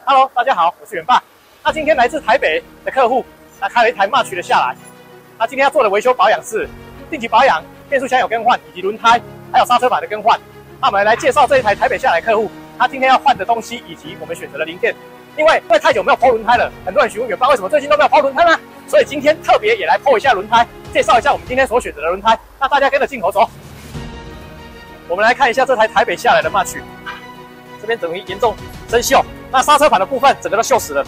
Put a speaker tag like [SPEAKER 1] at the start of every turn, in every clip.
[SPEAKER 1] Hello， 大家好，我是远爸。那今天来自台北的客户，他开了一台 March 的下来。他今天要做的维修保养是定期保养、变速箱有更换，以及轮胎还有刹车板的更换。那我们来介绍这一台台北下来客户，他今天要换的东西以及我们选择的零件。因为太久没有抛轮胎了，很多人询问远爸为什么最近都没有抛轮胎呢？所以今天特别也来抛一下轮胎，介绍一下我们今天所选择的轮胎。那大家跟着镜头走，我们来看一下这台台北下来的 March， 这边等于严重生锈。那刹车盘的部分整个都锈死了，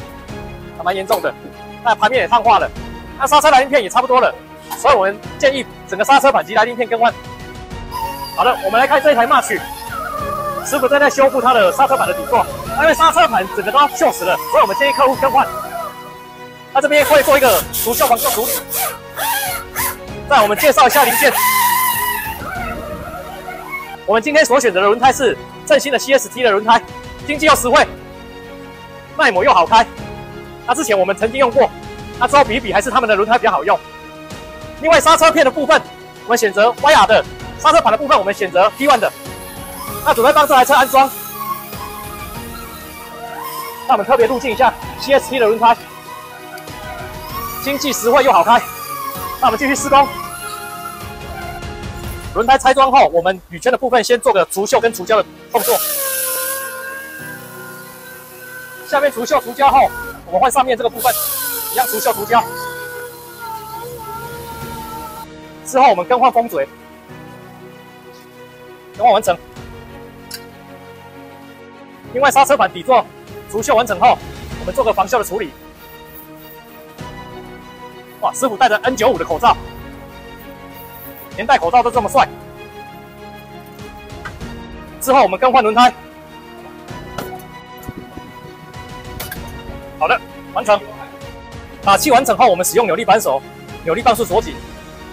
[SPEAKER 1] 还蛮严重的。那盘面也碳化了，那刹车来鳞片也差不多了，所以我们建议整个刹车盘及来鳞片更换。好的，我们来看这一台 March， 师傅正在修复它的刹车盘的底座，因为刹车盘整个都锈死了，所以我们建议客户更换。那这边会做一个除锈防锈处理。再我们介绍一下零件，我们今天所选择的轮胎是正新的 CST 的轮胎，经济又实惠。耐磨又好开，那之前我们曾经用过，那之后比一比还是他们的轮胎比较好用。另外刹车片的部分，我们选择 YR 的，刹车盘的部分我们选择 P1 的。那准备帮这台车安装，那我们特别入镜一下 CST 的轮胎，经济实惠又好开。那我们继续施工，轮胎拆装后，我们铝圈的部分先做个除锈跟除胶的动作。下面除锈除胶后，我们换上面这个部分，一样除锈除胶。之后我们更换风嘴，更换完成。另外刹车板底座除锈完成后，我们做个防锈的处理。哇，师傅戴着 N95 的口罩，连戴口罩都这么帅。之后我们更换轮胎。好的，完成。打气完成后，我们使用扭力扳手，扭力磅数锁紧。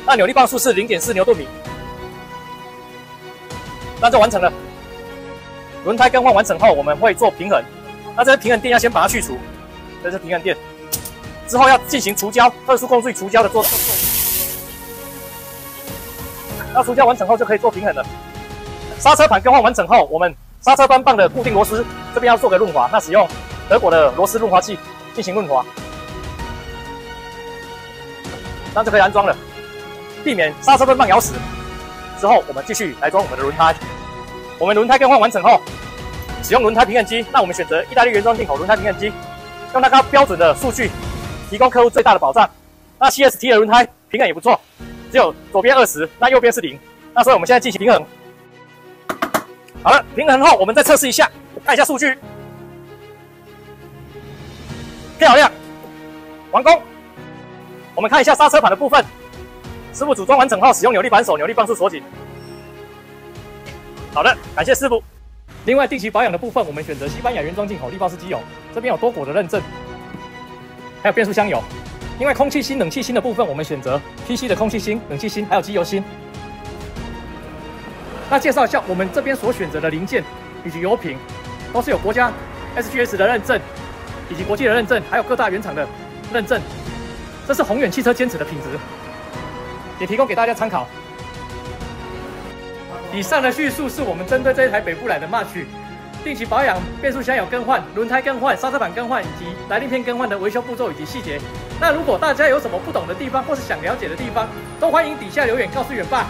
[SPEAKER 1] 那扭力磅数是 0.4 牛顿米。那就完成了。轮胎更换完成后，我们会做平衡。那这些平衡垫要先把它去除，这是平衡垫。之后要进行除胶，特殊工序除胶的动作。那除胶完成后就可以做平衡了。刹车盘更换完成后，我们刹车扳棒的固定螺丝这边要做个润滑，那使用德国的螺丝润滑器进行润滑，这样就可以安装了，避免刹车扳棒咬死。之后我们继续来装我们的轮胎。我们轮胎更换完成后，使用轮胎平衡机，那我们选择意大利原装进口轮胎平衡机，用它标准的数据，提供客户最大的保障。那 CST 的轮胎平衡也不错，只有左边20，那右边是0。那所以我们现在进行平衡。好了，平衡后我们再测试一下，看一下数据。漂亮，完工。我们看一下刹车盘的部分，师傅组装完成后，使用扭力扳手，扭力磅数锁紧。好的，感谢师傅。另外，定期保养的部分，我们选择西班牙原装进口力爆式机油，这边有多果的认证，还有变速箱油。另外，空气芯、冷气芯的部分，我们选择 PC 的空气芯、冷气芯，还有机油芯。那介绍一下我们这边所选择的零件以及油品，都是有国家 SGS 的认证，以及国际的认证，还有各大原厂的认证。这是宏远汽车坚持的品质，也提供给大家参考。以上的叙述是我们针对这一台北部来的 March 定期保养、变速箱有更换、轮胎更换、刹车板更换以及来鳞片更换的维修步骤以及细节。那如果大家有什么不懂的地方或是想了解的地方，都欢迎底下留言告诉远爸。